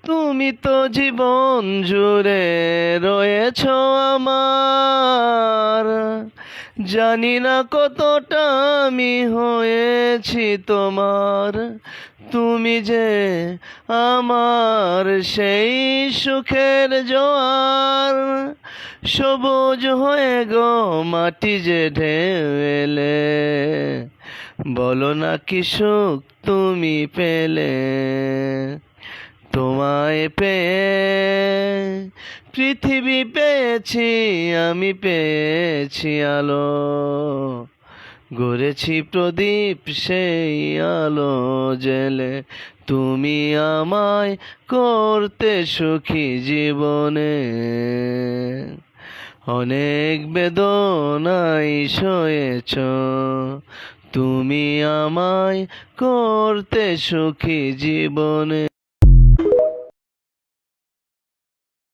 তুমি তো জীবন জুড়ে রয়েছ আমার, জানি না কতটা আমি হয়েছি তোমার। তুমি যে আমার সেই সুখের জোয়ার, সবুজ হয়ে গো মাটি যে ঢেলে, বলো না কি সুখ তুমি পেলে। তোমায় পেয়ে পৃথিবী পেয়েছি, আমি পেয়েছি আলো, গড়েছি প্রদীপ সেই আলো জেলে। তুমি আমায় করতে সুখী জীবনে, অনেক বেদনাই সয়েছ, তুমি আমায় করতে সুখী জীবনে।